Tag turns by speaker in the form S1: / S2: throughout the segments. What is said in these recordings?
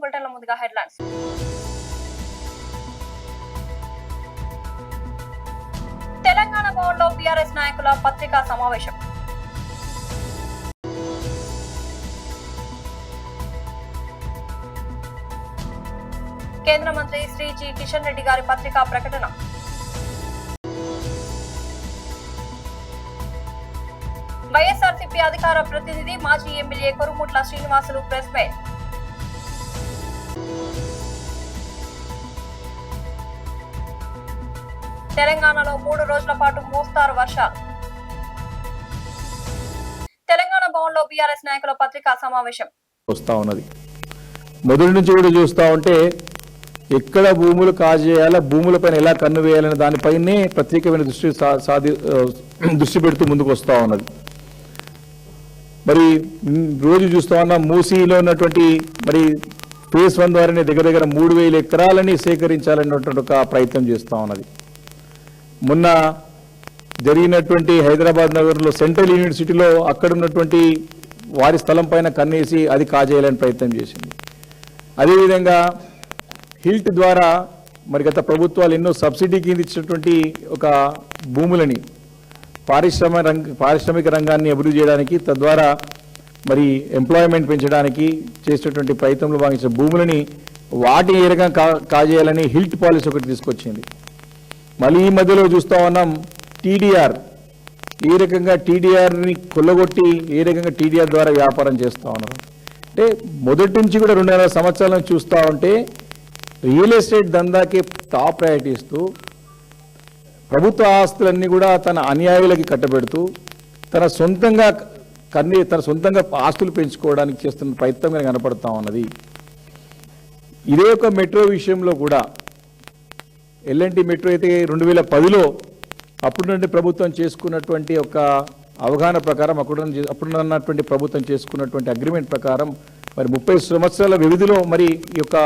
S1: బులెటిన్ల ముందుగా హెడ్లైన్స్. తెలంగాణ భవన్లో బీఆర్ఎస్ నాయకుల పత్రికా సమావేశం. కేంద్ర మంత్రి శ్రీ జి కిషన్ రెడ్డి గారి పత్రికా ప్రకటన. వైఎస్ఆర్సీపీ అధికార ప్రతినిధి మాజీ MLA Korumutla Srinivasulu press meet. తెలంగాణలో 3 రోజుల పాటు మోస్తారు వర్షాలు. తెలంగాణ భవన్లో బీఆర్ఎస్ నాయకుల పత్రికా సమావేశం
S2: వస్తా ఉన్నది. మొదటి నుంచి కూడా చూస్తూ ఉంటే ఎక్కడ భూములు కాజేయాలా, భూములపైన ఎలా కన్ను వేయాలనే దానిపైనే ప్రత్యేకమైన దృష్టి పెడుతూ ముందుకు వస్తూ ఉన్నది. మరి రోజు చూస్తూ ఉన్న మూసీలో ఉన్నటువంటి మరి ఫేజ్ 1 ద్వారానే దగ్గర 3,000 ఎకరాలని సేకరించాలన్నటువంటి ఒక ప్రయత్నం చేస్తూ ఉన్నది. మొన్న జరిగినటువంటి హైదరాబాద్ నగర్లో సెంట్రల్ యూనివర్సిటీలో అక్కడ ఉన్నటువంటి వారి స్థలం పైన కన్నేసి అది కాజేయాలని ప్రయత్నం చేసింది. అదేవిధంగా హిల్ట్ ద్వారా మరి గత ప్రభుత్వాలు ఎన్నో సబ్సిడీ కింద ఇచ్చినటువంటి ఒక భూములని పారిశ్రామిక రంగాన్ని అభివృద్ధి చేయడానికి, తద్వారా మరి ఎంప్లాయ్మెంట్ పెంచడానికి చేసినటువంటి ప్రయత్నంలో భావించిన భూములని వాటిని ఏ రకంగా కాజేయాలని హిల్ట్ పాలసీ ఒకటి తీసుకొచ్చింది. మళ్ళీ ఈ మధ్యలో చూస్తూ ఉన్నాం టీడీఆర్, ఏ రకంగా టీడీఆర్ని కొల్లగొట్టి ఏ రకంగా టీడీఆర్ ద్వారా వ్యాపారం చేస్తూ ఉన్నారు. అంటే మొదటి నుంచి కూడా 2.5 సంవత్సరాలను చూస్తూ ఉంటే రియల్ ఎస్టేట్ దందాకి టాప్ ప్రయారిటీ ఇస్తూ ప్రభుత్వ ఆస్తులన్నీ కూడా తన అనుయాయులకి కట్టబెడుతూ తన సొంతంగా ఆస్తులు పెంచుకోవడానికి చేస్తున్న ప్రయత్నంగా కనపడతా ఉన్నది. ఇదే ఒక మెట్రో విషయంలో కూడా ఎల్ఎన్టీ మెట్రో అయితే 2010లో అప్పుడున్నటువంటి ప్రభుత్వం చేసుకున్నటువంటి ఒక అవగాహన ప్రకారం అప్పుడున్నటువంటి ప్రభుత్వం చేసుకున్నటువంటి అగ్రిమెంట్ ప్రకారం మరి 30 సంవత్సరాల వ్యవధిలో మరి ఈ యొక్క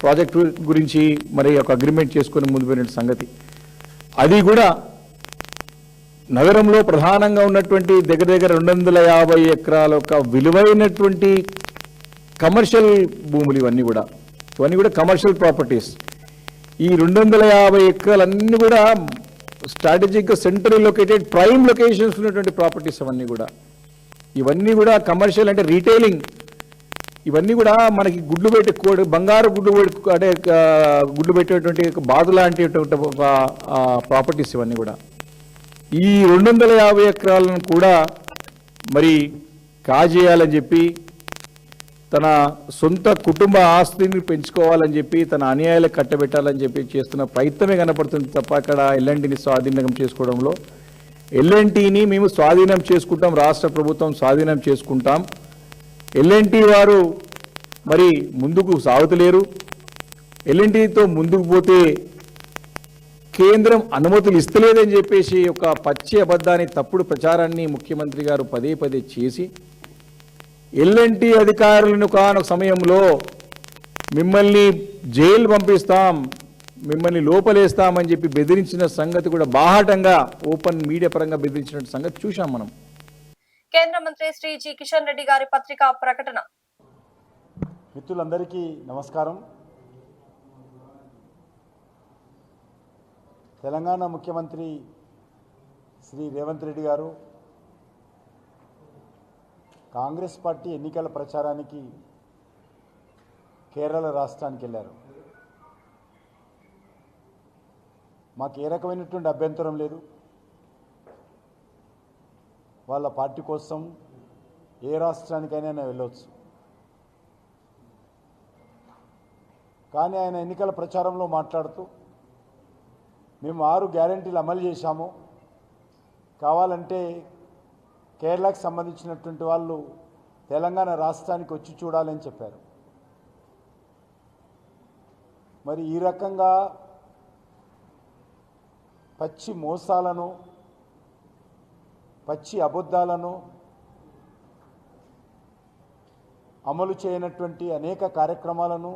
S2: ప్రాజెక్టు గురించి మరి ఒక అగ్రిమెంట్ చేసుకుని ముందు పోయిన సంగతి. అది కూడా నగరంలో ప్రధానంగా ఉన్నటువంటి దగ్గర 250 ఎకరాల ఒక విలువైనటువంటి కమర్షియల్ భూములు ఇవన్నీ కూడా కమర్షియల్ ప్రాపర్టీస్. ఈ 250 ఎకరాలన్నీ కూడా స్ట్రాటజిక్గా సెంట్రల్ లొకేటెడ్ ప్రైమ్ లొకేషన్స్ ఉన్నటువంటి ప్రాపర్టీస్ ఇవన్నీ కూడా కమర్షియల్ అంటే రీటైలింగ్, ఇవన్నీ కూడా మనకి గుడ్లు పెట్టి బంగారు గుడ్లు పెట్టేటువంటి బాధ లాంటి ప్రాపర్టీస్ ఇవన్నీ కూడా. ఈ 250 ఎకరాలను కూడా మరి కాజేయాలని చెప్పి తన సొంత కుటుంబ ఆస్తిని పెంచుకోవాలని చెప్పి తన అనుయాయులకు కట్టబెట్టాలని చెప్పి చేస్తున్న ప్రయత్నమే కనపడుతుంది తప్ప అక్కడ ఎల్ఎన్టీని స్వాధీనం చేసుకోవడంలో ఎల్ఎన్టీని మేము స్వాధీనం చేసుకుంటాం, రాష్ట్ర ప్రభుత్వం స్వాధీనం చేసుకుంటాం, ఎల్ఎన్టీ వారు మరి ముందుకు సాగుతలేరు, ఎల్ఎన్టీతో ముందుకు పోతే కేంద్రం అనుమతులు ఇస్తలేదని చెప్పేసి ఒక పచ్చి అబద్ధాన్ని తప్పుడు ప్రచారాన్ని ముఖ్యమంత్రి గారు పదే చేసి ఎల్ఎన్టీ అధికారులను కాని సమయంలో మిమ్మల్ని జైలు పంపిస్తాం, మిమ్మల్ని లోపలేస్తామని చెప్పి బెదిరించిన సంగతి కూడా బాహాటంగా ఓపెన్ మీడియా పరంగా బెదిరించిన సంగతి చూశాం మనం.
S1: కేంద్ర మంత్రి శ్రీ జి కిషన్ రెడ్డి గారి పత్రికా ప్రకటన.
S3: మిత్రులందరికీ నమస్కారం. తెలంగాణ ముఖ్యమంత్రి శ్రీ రేవంత్ రెడ్డి గారు కాంగ్రెస్ పార్టీ ఎన్నికల ప్రచారానికి కేరళ రాష్ట్రానికి వెళ్ళారు. మాకు ఏ రకమైనటువంటి అభ్యంతరం లేదు, వాళ్ళ పార్టీ కోసం ఏ రాష్ట్రానికైనా వెళ్ళవచ్చు. కానీ ఆయన ఎన్నికల ప్రచారంలో మాట్లాడుతూ మేము 6 గ్యారెంటీలు అమలు చేశాము, కావాలంటే కేరళకు సంబంధించినటువంటి వాళ్ళు తెలంగాణ రాష్ట్రానికి వచ్చి చూడాలని చెప్పారు. మరి ఈ రకంగా పచ్చి మోసాలను, పచ్చి అబద్ధాలను అమలు చేయనటువంటి అనేక కార్యక్రమాలను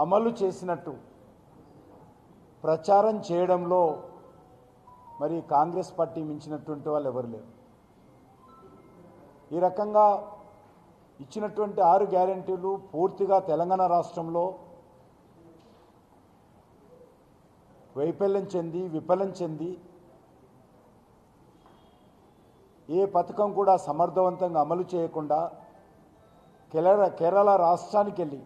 S3: అమలు చేసినట్టు ప్రచారం చేయడంలో మరి కాంగ్రెస్ పార్టీ మించినటువంటి వాళ్ళు ఎవరు లేరు. ఈ రకంగా ఇచ్చినటువంటి 6 గ్యారెంటీలు పూర్తిగా తెలంగాణ రాష్ట్రంలో వైఫల్యం చెంది విఫలం చెంది ఏ పథకం కూడా సమర్థవంతంగా అమలు చేయకుండా కేరళ రాష్ట్రానికి వెళ్ళి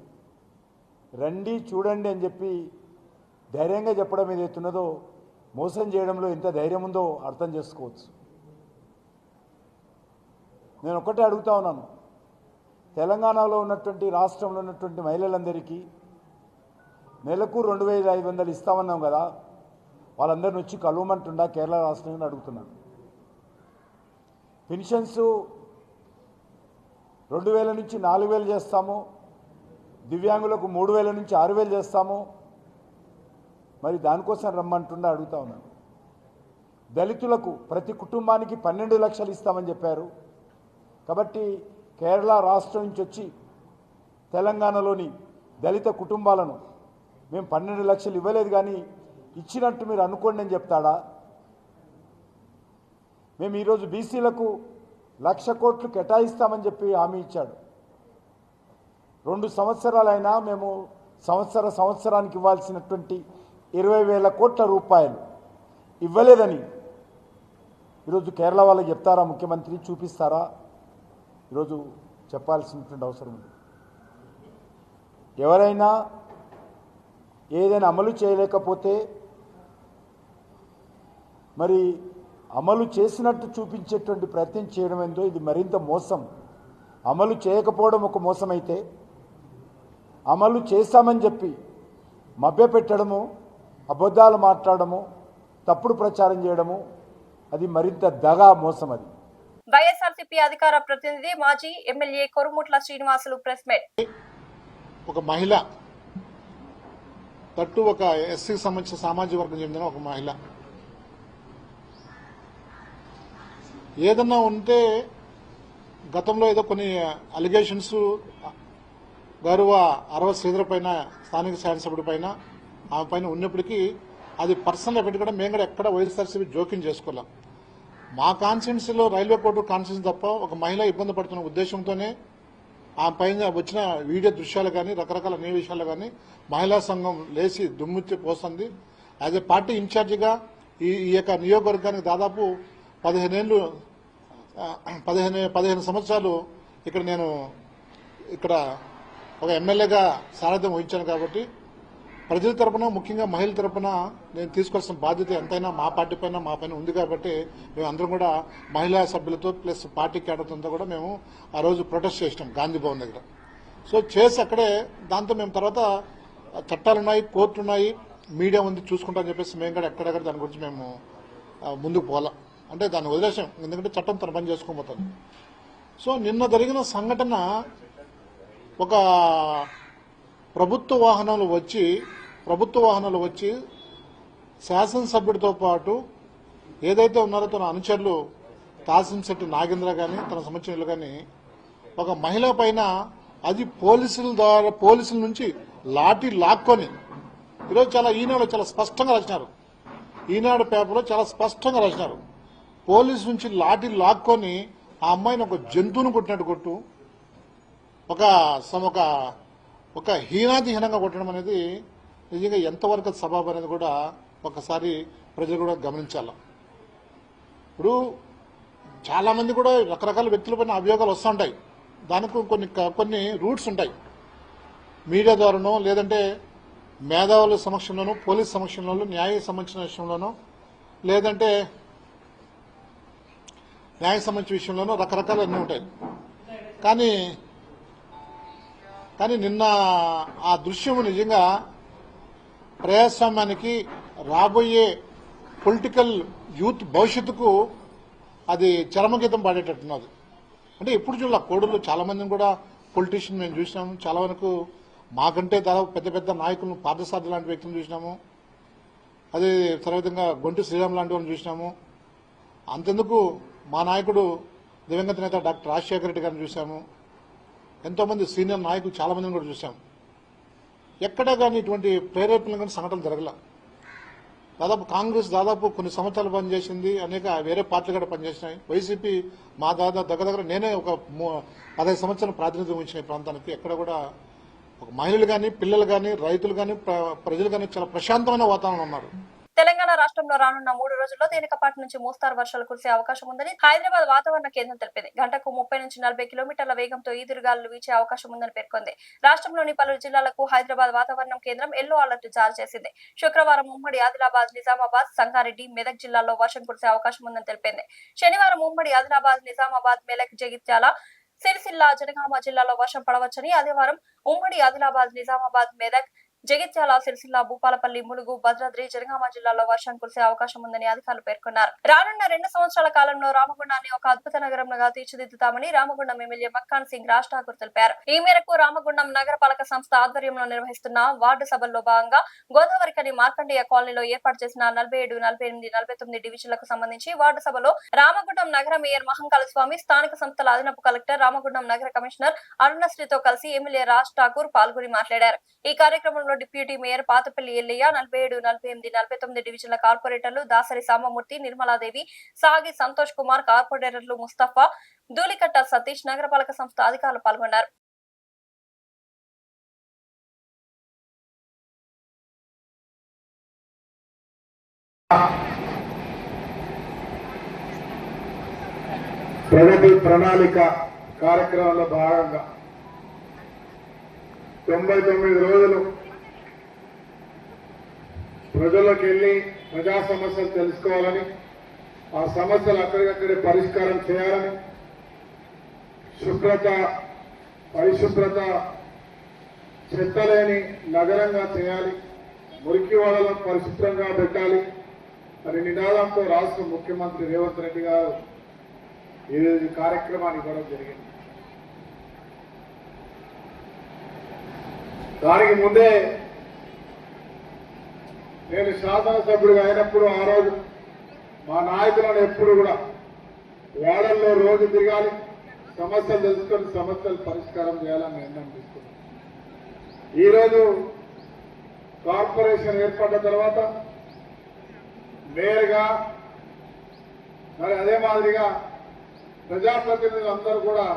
S3: రండి చూడండి అని చెప్పి ధైర్యంగా చెప్పడం ఏదైతున్నదో మోసం చేయడంలో ఎంత ధైర్యం ఉందో అర్థం చేసుకోవచ్చు. నేను ఒకటే అడుగుతా ఉన్నాను, తెలంగాణలో ఉన్నటువంటి రాష్ట్రంలో ఉన్నటువంటి మహిళలందరికీ నెలకు 2500 ఇస్తామన్నాం కదా, వాళ్ళందరిని వచ్చి కలవమంటుండా కేరళ రాష్ట్రం అడుగుతున్నాను. పెన్షన్స్ 2000 నుంచి 4000 చేస్తాము, దివ్యాంగులకు 3000 నుంచి 6000 చేస్తాము, మరి దానికోసం రమ్మంటుండా అడుగుతా ఉన్నాను. దళితులకు ప్రతి కుటుంబానికి 12 లక్షలు ఇస్తామని చెప్పారు. కాబట్టి కేరళ రాష్ట్రం నుంచి వచ్చి తెలంగాణలోని దళిత కుటుంబాలను మేము 12 లక్షలు ఇవ్వలేదు కానీ ఇచ్చినట్టు మీరు అనుకోండి అని చెప్తాడా? మేము ఈరోజు బీసీలకు 1,00,000 కోట్లు కేటాయిస్తామని చెప్పి హామీ ఇచ్చాడు. 2 సంవత్సరాలైనా మేము సంవత్సరానికి ఇవ్వాల్సినటువంటి 20,000 కోట్ల రూపాయలు ఇవ్వలేదని ఈరోజు కేరళ వాళ్ళకి చెప్తారా ముఖ్యమంత్రి? చూపిస్తారా? ఈరోజు చెప్పాల్సినటువంటి అవసరం ఉంది. ఎవరైనా ఏదైనా అమలు చేయలేకపోతే మరి అమలు చేసినట్టు చూపించేటువంటి ప్రయత్నం చేయడం ఏందో ఇది మరింత మోసం. అమలు చేయకపోవడం ఒక మోసం అయితే, అమలు చేశామని చెప్పి మభ్యపెట్టడము, అబద్ధాలు మాట్లాడము, తప్పుడు ప్రచారం చేయడము అది మరింత దగా మోసం. అది
S1: వైఎస్ఆర్సీపీ అధికార ప్రతినిధి మాజీ MLA Korumutla Srinivasulu press meet.
S4: ఒక మహిళ తట్టు ఒక ఎస్సీకి సంబంధించిన సామాజిక వర్గం చెందిన ఒక మహిళ ఏదన్నా ఉంటే గతంలో ఏదో కొన్ని అలిగేషన్స్ గౌరవ అరవ శ్రీధర్ పైన, స్థానిక శాసనసభ్యుడి పైన, ఆమె పైన ఉన్నప్పటికీ అది పర్సనల్ పెట్టుకోవడం మేము కూడా ఎక్కడ వైఎస్ఆర్సీపీ జోక్యం చేసుకోలేం. మా కాన్స్టిట్యున్సీలో రైల్వే కోర్టు కాన్స్టిట్యున్సీ తప్ప ఒక మహిళ ఇబ్బంది పడుతున్న ఉద్దేశంతోనే ఆ పైన వచ్చిన వీడియో దృశ్యాలు కానీ రకరకాల అన్ని విషయాలు కానీ మహిళా సంఘం లేచి దుమ్ముచ్చి పోస్తుంది. యాజ్ ఏ పార్టీ ఇన్ఛార్జిగా ఈ యొక్క నియోజకవర్గానికి దాదాపు 15 సంవత్సరాలు నేను ఇక్కడ ఒక ఎమ్మెల్యేగా సారథ్యం వహించాను. కాబట్టి ప్రజల తరపున, ముఖ్యంగా మహిళల తరపున నేను తీసుకోవాల్సిన బాధ్యత ఎంతైనా మా పార్టీ పైన, మా పైన ఉంది. కాబట్టి మేము అందరం కూడా మహిళా సభ్యులతో ప్లస్ పార్టీ క్యాడర్తో కూడా మేము ఆ రోజు ప్రొటెస్ట్ చేసినాం గాంధీ భవన్ దగ్గర. సో చేసి అక్కడే దాంతో మేము తర్వాత చట్టాలున్నాయి, కోర్టులున్నాయి, మీడియా ఉంది చూసుకుంటామని చెప్పేసి మేము కూడా ఎక్కడెక్కడ దాని గురించి మేము ముందుకు పోలా, అంటే దాన్ని వదిలేసాం. ఎందుకంటే చట్టం తన పని చేసుకోబోతుంది. సో నిన్న జరిగిన సంఘటన ఒక ప్రభుత్వ వాహనాలు వచ్చి శాసనసభ్యుడితో పాటు ఏదైతే ఉన్నారో తన అనుచరులు తాసింశెట్టి నాగేంద్ర కానీ తన సంబంధించిన కానీ ఒక మహిళ పైన అది పోలీసుల నుంచి లాఠీ లాక్కొని ఈరోజు ఈనాడు చాలా స్పష్టంగా రాసినారు. ఈనాడు పేపర్లో చాలా స్పష్టంగా రాసినారు. పోలీసు నుంచి లాఠీ లాక్కొని ఆ అమ్మాయిని ఒక జంతువును కొట్టినట్టు కొట్టు, ఒక హీనాతిహీనంగా కొట్టడం అనేది నిజంగా ఎంతవరకు సబబు అనేది కూడా ఒకసారి ప్రజలు కూడా గమనించాలి. ఇప్పుడు చాలా మంది కూడా రకరకాల వ్యక్తులపైన అభియోగాలు వస్తుంటాయి. దానికి కొన్ని రూట్స్ ఉంటాయి. మీడియా ద్వారానో, లేదంటే మేధావుల సమక్షంలోనూ, పోలీస్ సమక్షంలోనూ, న్యాయ సంబంధించిన విషయంలోనూ, లేదంటే న్యాయ సంబంధించిన విషయంలోనూ రకరకాలు అన్నీ ఉంటాయి. కానీ నిన్న ఆ దృశ్యము నిజంగా ప్రజాస్వామ్యానికి, రాబోయే పొలిటికల్ యూత్ భవిష్యత్తుకు అది చరమగీతం పాడేటట్టున్నది. అంటే ఎప్పుడు చూడాల కోడూరులో చాలా మందిని కూడా పొలిటీషియన్ మేము చూసినాము. చాలా వరకు మాకంటే దాదాపు పెద్ద పెద్ద నాయకులను, పార్థసారథి లాంటి వ్యక్తులను చూసినాము. అదే తర్వాత గొంటి శ్రీరామ్ లాంటి వాళ్ళని చూసినాము. అంతెందుకు మా నాయకుడు దివంగత నేత డాక్టర్ రాజశేఖర రెడ్డి గారిని చూసాము. ఎంతోమంది సీనియర్ నాయకులు చాలా మందిని కూడా చూసాము. ఎక్కడా కానీ ఇటువంటి ప్రేరేపణలు కానీ సంఘటనలు జరగల. దాదాపు కొన్ని సంవత్సరాలు పనిచేసింది, అనేక వేరే పార్టీలు కూడా పనిచేసినాయి. వైసీపీ మా దగ్గర నేనే ఒక 15 సంవత్సరాలు ప్రాతినిధ్యం వహించిన ఈ ప్రాంతానికి. ఎక్కడ కూడా ఒక మహిళలు కానీ, పిల్లలు కానీ, రైతులు కానీ, ప్రజలు కానీ చాలా ప్రశాంతమైన వాతావరణం ఉన్నారు.
S1: తెలంగాణ రాష్ట్రంలో రానున్న 3 రోజుల్లో తేలికపాటి నుంచి మోస్తారు వర్షాలు కురిసే అవకాశం ఉందని హైదరాబాద్ వాతావరణ కేంద్రం తెలిపింది. గంటకు 30 నుంచి 40 కిలోమీటర్ల వేగంతో ఈదురుగాలులు వీచే అవకాశం ఉందని పేర్కొంది. రాష్ట్రంలోని పలు జిల్లాలకు హైదరాబాద్ వాతావరణ కేంద్రం ఎల్లో అలర్ట్ జారీ చేసింది. శుక్రవారం ఉమ్మడి ఆదిలాబాద్, నిజామాబాద్, సంగారెడ్డి, మెదక్ జిల్లాల్లో వర్షం కురిసే అవకాశం ఉందని తెలిపింది. శనివారం ఉమ్మడి ఆదిలాబాద్, నిజామాబాద్, మెదక్, జగిత్యాల, సిరిసిల్ల, జనగామ జిల్లాలో వర్షం పడవచ్చని, ఆదివారం ఉమ్మడి ఆదిలాబాద్, నిజామాబాద్, మెదక్, జగిత్యాల, సిరిసిల్ల, భూపాలపల్లి, ములుగు, భద్రాద్రి, జనగామ జిల్లాలో వర్షం కురిసే అవకాశం ఉందని అధికారులు పేర్కొన్నారు. రానున్న 2 సంవత్సరాల కాలంలో రామగుండాన్ని ఒక అద్భుత నగరంగా తీర్చిదిద్దుతామని రామగుండం ఎమ్మెల్యే మక్కాన్ సింగ్ రాజ్ ఠాకూర్ తెలిపారు. ఈ మేరకు రామగుండం నగరపాలక సంస్థ ఆధ్వర్యంలో నిర్వహిస్తున్న వార్డు సభల్లో భాగంగా గోదావరికని మార్కండేయ కాలనీలో ఏర్పాటు చేసిన 47, 48, 49 డివిజన్లకు సంబంధించి వార్డు సభలో రామగుండం నగర మేయర్ మహంకాళ స్వామి, స్థానిక సంస్థల అదనపు కలెక్టర్, రామగుండం నగర కమిషనర్ అరుణశ్రీతో కలిసి ఎమ్మెల్యే రాజ్ ఠాకూర్ పాల్గొని మాట్లాడారు. ఈ కార్యక్రమంలో డిప్యూటీ మేయర్ పాతపల్లి ఎల్లయ్య, 47, 48, 49 డివిజన్ల కార్పొరేటర్లు దాసరి సాంబమూర్తి, నిర్మలాదేవి, సాగి సంతోష్ కుమార్, కార్పొరేటర్లు ముస్తఫా, ధూళికట్ట సతీష్, నగరపాలక సంస్థ అధికారులు పాల్గొన్నారు.
S5: ప్రగతి ప్రణాళిక కార్యక్రమంలో భాగంగా 99 రోజులు ప్రజల్లోకి వెళ్లి ప్రజా సమస్యలు తెలుసుకోవాలని, ఆ సమస్యలు అక్కడికక్కడే పరిష్కారం చేయాలని, శుభ్రత, పరిశుభ్రత, చెత్తలేని నగరంగా చేయాలి, మురికి వాడలను పరిశుభ్రంగా పెట్టాలి అని నినాదంతో రాష్ట్ర ముఖ్యమంత్రి రేవంత్ రెడ్డి గారు ఈరోజు కార్యక్రమాన్ని ఇవ్వడం జరిగింది. దానికి ముందే నేను శాసనసభ్యుడిగా అయినప్పుడు ఆ రోజు మా నాయకులను ఎప్పుడు కూడా వాడల్లో రోజు తిరగాలి, సమస్యలు తెలుసుకొని సమస్యలు పరిష్కారం చేయాలని నిర్ణయం తీసుకున్నాం. ఈరోజు కార్పొరేషన్ ఏర్పడ్డ తర్వాత మేయర్గా, మరి అదే మాదిరిగా ప్రజాప్రతినిధులందరూ కూడా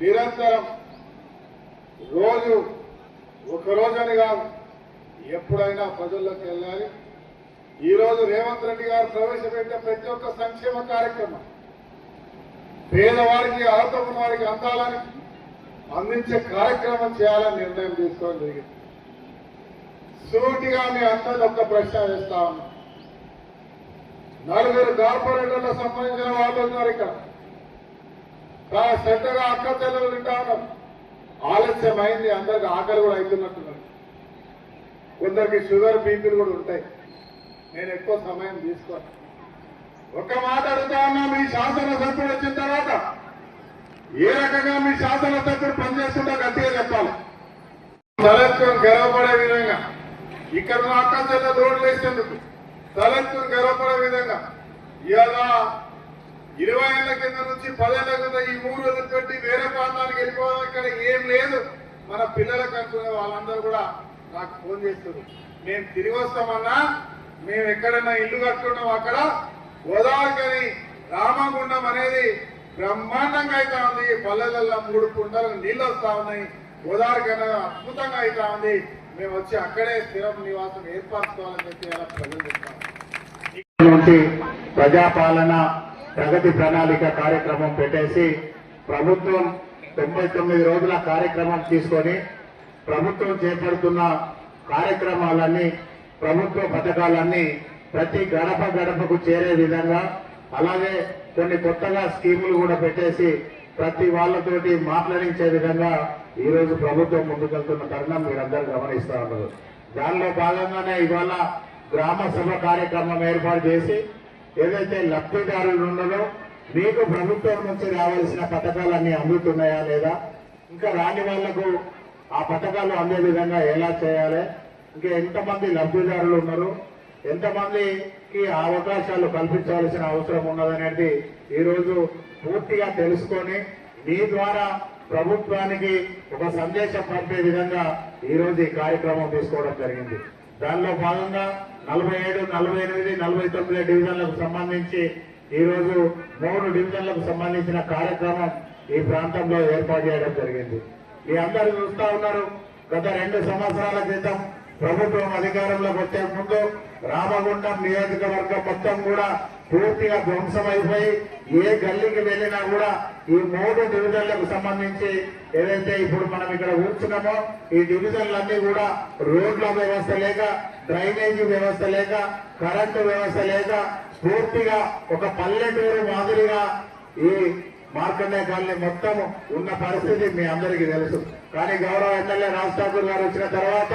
S5: నిరంతరం రోజు ఒకరోజని కాదు ఎప్పుడైనా ప్రజల్లోకి వెళ్ళాలి. ఈరోజు రేవంత్ రెడ్డి గారు ప్రవేశపెట్టే ప్రతి ఒక్క సంక్షేమ కార్యక్రమం పేదవారికి, అర్హత ఉన్న వారికి అందాలని అందించే కార్యక్రమం చేయాలని నిర్ణయం తీసుకోవడం జరిగింది. సూటిగా మీ అందరినీ ఒక్క ప్రశ్న వేస్తా ఉన్నా. 4 కార్పొరేటర్లకు సంబంధించిన వాళ్ళు ఉన్నారు ఇక్కడ. చాలా శ్రద్ధగా అక్క చెల్లెలు తింటా ఉన్నారు. ఆలస్యం అయింది, అందరికి ఆకలి కూడా అవుతున్నట్టున్నారు. కొందరికి షుగర్, బీపీలు కూడా ఉంటాయి. నేను ఎక్కువ సమయం తీసుకోను. ఒక్క మాట అడుగుతా ఉన్నా, మీ శాసనసభ్యుడు వచ్చిన తర్వాత ఏ రకంగా మీ శాసనసభ్యుడు పనిచేస్తుందో గట్టిగా చెప్పాలి. తలెత్తుకొని గర్వపడే విధంగా, ఇక్కడ ఉన్న అక్క చెల్లెలు రోడ్లు వేసేందుకు తలెత్తుకొని గర్వపడే విధంగా ఇవాళ 20 ఏళ్ల కింద నుంచి 10 ఏళ్ల కింద ఈ ఊరు వదిలిపెట్టి వేరే ప్రాంతానికి వెళ్ళిపోవడం ఇక్కడ ఏం లేదు. మన పిల్లలకు అనుకునే వాళ్ళందరూ కూడా నాకు ఫోన్ చేస్తారు, మేము తిరిగి వస్తామన్నా, మేము ఎక్కడన్నా ఇల్లు కట్టుకున్నాం అక్కడ గోదావరికని రామగుండం అనేది బ్రహ్మాండంగా అవుతా ఉంది. పల్లెలలో 3 కుంటలకు నీళ్లు వస్తా ఉన్నాయి. గోదావరికైనా అద్భుతంగా అవుతా ఉంది. మేము వచ్చి అక్కడే స్థిరం నివాసం ఏర్పరచుకోవాలని చెప్పి అలా ప్రజలు చెప్తాం.
S6: ప్రజాపాలన ప్రగతి ప్రణాళిక కార్యక్రమం పెట్టేసి ప్రభుత్వం 99 రోజుల కార్యక్రమం తీసుకొని ప్రభుత్వం చేపడుతున్న కార్యక్రమాలన్నీ, ప్రభుత్వ పథకాలన్నీ ప్రతి గడపకు చేరే విధంగా, అలాగే కొన్ని కొత్తగా స్కీములు కూడా పెట్టేసి ప్రతి వాళ్ళతోటి మాట్లాడించే విధంగా ఈ రోజు ప్రభుత్వం ముందుకెళ్తున్న తరుణం మీరందరూ గమనిస్తా ఉన్నారు. దానిలో భాగంగానే ఇవాళ గ్రామ సభ కార్యక్రమం ఏర్పాటు చేసి ఏదైతే లబ్ధిదారులు ఉన్నారో మీకు ప్రభుత్వం నుంచి రావాల్సిన పథకాలన్నీ అందుతున్నాయా లేదా, ఇంకా రాని వాళ్లకు ఆ పథకాలు అందే విధంగా ఎలా చేయాలి, ఇంకా ఎంతమంది లబ్ధిదారులు ఉన్నారు, ఎంతమందికి ఆ అవకాశాలు కల్పించాల్సిన అవసరం ఉన్నదనేది ఈరోజు పూర్తిగా తెలుసుకొని మీ ద్వారా ప్రభుత్వానికి ఒక సందేశం పంపే విధంగా ఈరోజు ఈ కార్యక్రమం తీసుకోవడం జరిగింది. దానిలో భాగంగా 47, 48, 49 డివిజన్లకు సంబంధించి ఈ రోజు 3 డివిజన్లకు సంబంధించిన కార్యక్రమం ఈ ప్రాంతంలో ఏర్పాటు చేయడం జరిగింది. మీ అందరూ చూస్తా ఉన్నారు, గత 2 సంవత్సరాల క్రితం ప్రభుత్వం అధికారంలోకి వచ్చే ముందు రామగుండం నియోజకవర్గం మొత్తం కూడా పూర్తిగా ధ్వంసమైపోయి ఏ గల్లీకి వెళ్ళినా కూడా ఈ 3 డివిజన్లకు సంబంధించి ఏదైతే ఇప్పుడు మనం ఇక్కడ కూర్చున్నామో ఈ డివిజన్లన్నీ కూడా రోడ్ల వ్యవస్థ లేక, డ్రైనేజీ వ్యవస్థ లేక, కరెంటు వ్యవస్థ లేక పూర్తిగా ఒక పల్లెటూరు మాదిరిగా ఈ మార్కండే కాలనీ మొత్తం ఉన్న పరిస్థితి మీ అందరికీ తెలుసు. కానీ గౌరవ ఎమ్మెల్యే రాజ్ ఠాకూర్ గారు వచ్చిన తర్వాత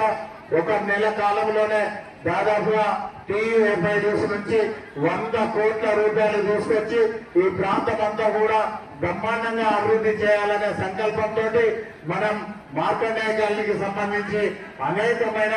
S6: 1 నెల కాలంలోనే దాదాపుగా టీయూఎఫ్ఐడిసి నుంచి 100 కోట్ల రూపాయలు తీసుకొచ్చి ఈ ప్రాంతం అంతా కూడా బ్రహ్మాండంగా అభివృద్ధి చేయాలనే సంకల్పంతో మనం మార్కండేయ కాలనీకి సంబంధించి అనేకమైన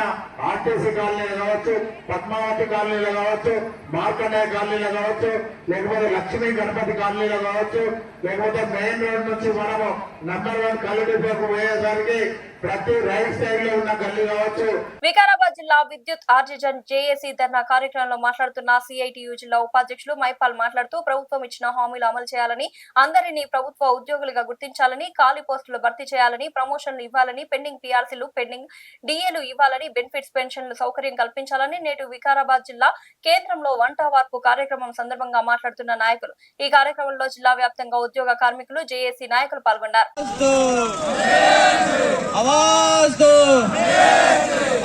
S6: ఆర్టీసీ కాలనీలు కావచ్చు, పద్మావతి కాలనీలు కావచ్చు, మార్కండేయ కాలనీలు కావచ్చు, లేకపోతే లక్ష్మీ గణపతి కాలనీలు కావచ్చు, లేకపోతే మెయిన్ రోడ్ నుంచి మనము నంబర్ 1 కల్లుడిపోకు పోయేసరికి ప్రతి రైట్ సైడ్ లో ఉన్న గల్లీ కావచ్చు.
S1: వికారాబాద్ జిల్లా విద్యుత్ ఆర్జిజన్ జేఏసీ ధర్నా కార్యక్రమంలో మాట్లాడుతున్న సిఐటియు జిల్లా ఉపాధ్యక్షులు మైపాల్ మాట్లాడుతూ ప్రభుత్వం ఇచ్చిన హామీలు అమలు చేయాలని, అందరినీ ప్రభుత్వ ఉద్యోగులుగా గుర్తించాలని, ఖాళీ పోస్టులు భర్తీ చేయాలని, ప్రమోషన్లు ఇవ్వాలని, పెండింగ్ పీఆర్సీలు, పెండింగ్ డిఏలు ఇవ్వాలని, బెనిఫిట్స్ పెన్షన్లు సౌకర్యం కల్పించాలని నేడు వికారాబాద్ జిల్లా కేంద్రంలో వంట వార్పు కార్యక్రమం సందర్భంగా మాట్లాడుతున్న నాయకులు. ఈ కార్యక్రమంలో జిల్లా వ్యాప్తంగా ఉద్యోగ కార్మికులు, జేఏసీ నాయకులు పాల్గొన్నారు.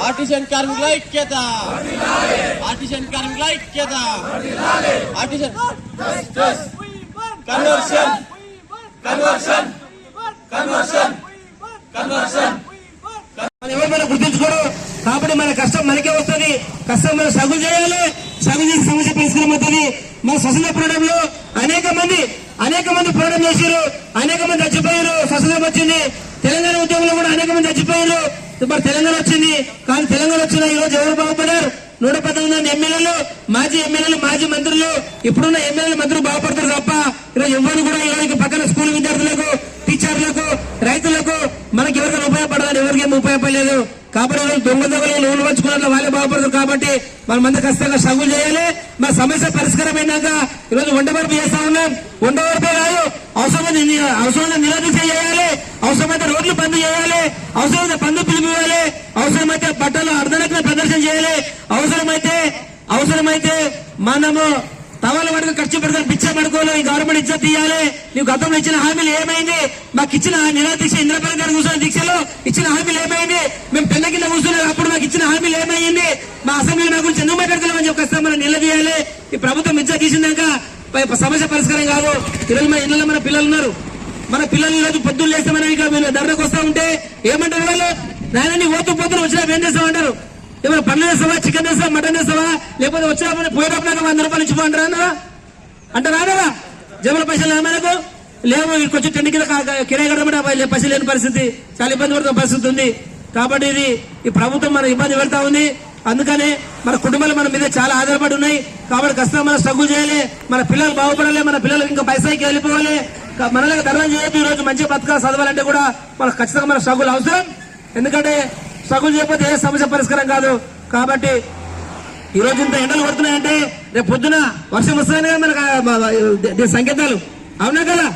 S7: ఆర్టిజన్ కార్మికుల ఐక్యత, ఆర్టిజన్ కార్మికుల ఐక్యత, artisan conversion conversion conversion conversion ఎవరు గుర్తించుకోరు. కాబట్టి మన కష్టం మనకే వస్తుంది. కష్టం మనం సగు చేయాలి, సగు చేసి సమస్య పరిష్కారం అవుతుంది. మన స్వతంత్ర పోరాటంలో అనేక మంది పోరాటం చేశారు, అనేక మంది చచ్చిపోయారు. స్వతంత్రం వచ్చింది, తెలంగాణ ఉద్యమంలో కూడా అనేక మంది చచ్చిపోయారు. మరి తెలంగాణ వచ్చింది, కానీ తెలంగాణ వచ్చిన ఈ రోజు ఎవరు బాగుపడ్డారు? 119 ఎమ్మెల్యేలు, మాజీ ఎమ్మెల్యేలు, మాజీ మంత్రులు, ఇప్పుడున్న ఎమ్మెల్యేలు మంత్రులు బాగుపడతారు తప్ప ఈరోజు ఎవరు కూడా ఈరోజు పక్కన స్కూల్ విద్యార్థులకు, టీచర్లకు, రైతులకు మనకి ఎవరికైనా ఉపయోగపడదని ఎవరికేం ఉపయోగపడలేదు. కాబట్టి దొంగలు లోన్లు పంచుకున్న వాళ్ళే బాగుపడతారు. కాబట్టి మనమంతా ఖచ్చితంగా సగులు చేయాలి. మన సమస్య పరిష్కారం అయినాక ఈరోజు వంట వరపు చేస్తా ఉన్నాం. వంట వరపే కాదు, అవసరమైన నిరాదీక్ష చేయాలి, అవసరమైతే రోడ్లు బంద్ చేయాలి, అవసరమైతే బంధు పిలిపివ్వాలి, అవసరమైతే బట్టలు అర్ధనగ్న ప్రదర్శన చేయాలి, అవసరమైతే మనము తవల వరకు ఖర్చు పెడతాను, పిచ్చ పడుకోవాలి. ఈ గవర్నమెంట్ ఇజ్జత్ తీయాలి. నీకు గతంలో ఇచ్చిన హామీలు ఏమైంది? మాకు ఇచ్చిన నిరాదీక్ష ఇంద్రపాల్ గారు కూర్చున్న దీక్షలో ఇచ్చిన హామీలు ఏమైంది? మేము పెళ్ల కింద కూర్చున్నాం, అప్పుడు మాకు ఇచ్చిన హామీలు ఏమైంది? మా అసెంబ్లీలో మా గురించి ఎందుకు మాట్లాడుతున్నామని చెప్పి వస్తాం. మనం నిలదీయాలి. ఈ ప్రభుత్వం ఇజ్జత్ తీసిందాక సమస్య పరిష్కారం కాదు. ఈరోజు మా ఇళ్లలో మన పిల్లలు ఉన్నారు. మన పిల్లలు ఈరోజు పొద్దున్న లేస్తామని ఇక ధర్నాకు వస్తా ఉంటే ఏమంటారు వాళ్ళు? నాయన నీ పోతున్న వచ్చినా ఏం చేస్తామంటారు? ఏమైనా పనులు చేస్తావా, చికెన్ చేస్తావా, మటన్ చేస్తావా, లేకపోతే వచ్చినప్పుడు పోయేటప్పుడు 100 రూపాయలు ఇచ్చిపోంటారా అంటారా? జమల పైసలు మనకు లేవు. కొంచెం టెంట్ కింద కిరాయి కట్టమంటే పైసలు లేని పరిస్థితి, చాలా ఇబ్బంది పడుతున్న పరిస్థితి ఉంది. కాబట్టి ఈ ప్రభుత్వం మన ఇబ్బంది పెడతా ఉంది. అందుకనే మన కుటుంబాలు మన మీద చాలా ఆధారపడి ఉన్నాయి. కాబట్టి ఖచ్చితంగా మనం స్ట్రగుల్ చేయాలి. మన పిల్లలు బాగుపడాలి, మన పిల్లలు ఇంకా పైసాకి వెళ్ళిపోవాలి. మనలాగా ధర్మం చేయొద్దు. ఈ రోజు మంచిగా బతకాలి, చదవాలంటే కూడా మనకు ఖచ్చితంగా మన స్ట్రగుల్ అవసరం. ఎందుకంటే స్ట్రగుల్ చేయకపోతే ఏ సమస్య పరిష్కారం కాదు. కాబట్టి ఈ రోజు ఇంత ఎండలు పడుతున్నాయంటే రేపు పొద్దున వర్షం వస్తుందని మనకు సంకేతాలు, అవునా కదా?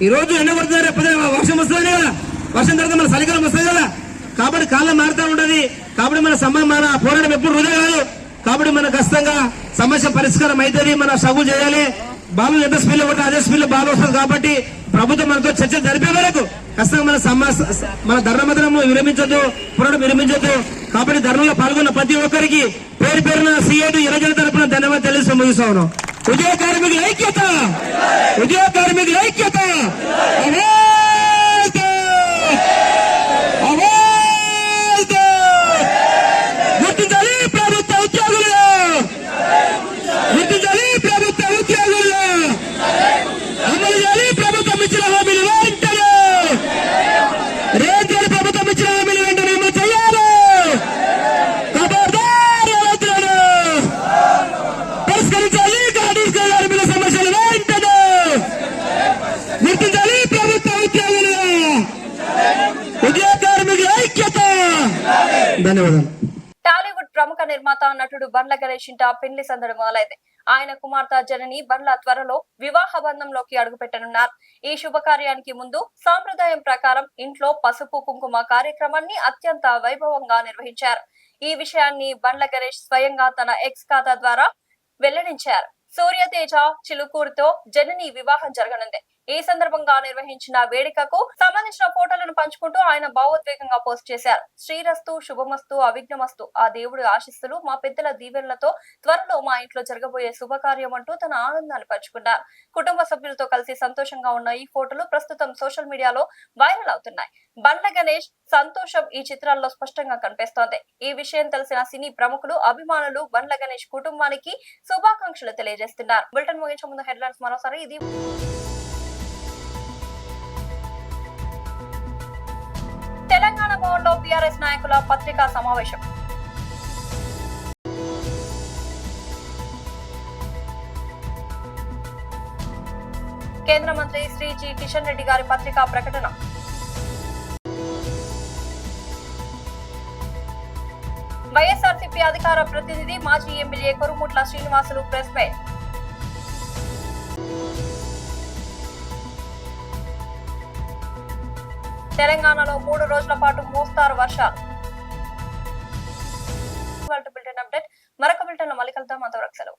S7: ఈ రోజు ఎండ పడుతుంది, రేపు పొద్దున వర్షం వస్తుందని కదా, వర్షం తర్వాత మన చలికాలం వస్తుంది కదా. కాబట్టి కాలం మారుతూ ఉంటది. కాబట్టి మన పోరాటం ఎప్పుడు వృధా కాదు. కాబట్టి మన ఖచ్చితంగా సమస్య పరిష్కారం అవుతుంది. మనం స్ట్రగుల్ చేయాలి. బాలు ఎంత స్పీడ్ లో పడితే అదే స్పీడ్ లో బాలు వస్తుంది. కాబట్టి ప్రభుత్వం మనతో చర్చ జరిపే వరకు ఖచ్చితంగా మన ధర్మమతనం విరమించొద్దు, పోరాటం విరమించొద్దు. కాబట్టి ధర్మంలో పాల్గొన్న ప్రతి ఒక్కరికి పేరు పేరున సిఐటి యువజన తరపున ధన్యవాదాలు తెలియజేస్తూ ముగిస్తా ఉన్నాం. ఉద్యోగ కార్మికుల ఐక్యత, ఉద్యోగ కార్మికుల ఐక్యత. గుర్తించాలి ప్రభుత్వ ఉద్యోగులు, గుర్తించాలి ప్రభుత్వ ఉద్యోగులు, అమలు చేయాలి ప్రభుత్వం ఇచ్చిన హామీలు వెంటనే, రేపు ప్రభుత్వం ఇచ్చిన హామీలు వెంటనే అమలు చేయాలి. పరిష్కరించాలి కార్మికుల సమస్యలు వెంటనే, గుర్తించాలి ప్రభుత్వ ఉద్యోగులు, ఉద్యోగ కార్మికుల ఐక్యత. ధన్యవాదాలు.
S1: టాలీవుడ్ ప్రముఖ నిర్మాత నటుడు బండ్ల గణేష్ ఇంట పెళ్లి సందడి మొదలైంది. ఆయన కుమార్తె జనని బండ్ల త్వరలో వివాహ బంధంలోకి అడుగుపెట్టనున్నారు. ఈ శుభకార్యానికి ముందు సాంప్రదాయం ప్రకారం ఇంట్లో పసుపు కుంకుమ కార్యక్రమాన్ని అత్యంత వైభవంగా నిర్వహించారు. ఈ విషయాన్ని బండ్ల గణేష్ స్వయంగా తన ఎక్స్ ఖాతా ద్వారా వెల్లడించారు. సూర్యతేజ చిలుకూరుతో జనని వివాహం జరగనుంది. ఈ సందర్భంగా నిర్వహించిన వేడుకకు సంబంధించిన ఫోటోలను పంచుకుంటూ ఆయన భావోద్వేగంగా పోస్ట్ చేశారు. శ్రీరస్తు శుభమస్తు అవిఘ్నమస్తు, ఆ దేవుడి ఆశీస్సులు మా పెద్దల దీవెనలతో త్వరలో మా ఇంట్లో జరగబోయే శుభకార్యం అంటూ తన ఆనందాన్ని పంచుకున్నారు. కుటుంబ సభ్యులతో కలిసి సంతోషంగా ఉన్న ఈ ఫోటోలు ప్రస్తుతం సోషల్ మీడియాలో వైరల్ అవుతున్నాయి. బండ్ల గణేష్ సంతోషం ఈ చిత్రాల్లో స్పష్టంగా కనిపిస్తోంది. ఈ విషయం తెలిసిన సినీ ప్రముఖులు అభిమానులు బండ్ల గణేష్ కుటుంబానికి శుభాకాంక్షలు తెలియజేస్తున్నారు. బులెటిన్ ముగించే ముందు హెడ్లైన్స్ మరోసారి. ఇది తెలంగాణ భవన్లో బీఆర్ఎస్ నాయకుల పత్రికా సమావేశం. కేంద్ర మంత్రి శ్రీ జి కిషన్ రెడ్డి గారి పత్రికా ప్రకటన. వైఎస్ఆర్సీపీ అధికార ప్రతినిధి మాజీ MLA Korumutla Srinivasulu press meet. తెలంగాణలో 3 రోజుల పాటు మోస్తారు వర్షాలు. మరొక బులెటిన్ అప్డేట్ మళ్ళీ కలుద్దాం. అంతవరకు సెలవు.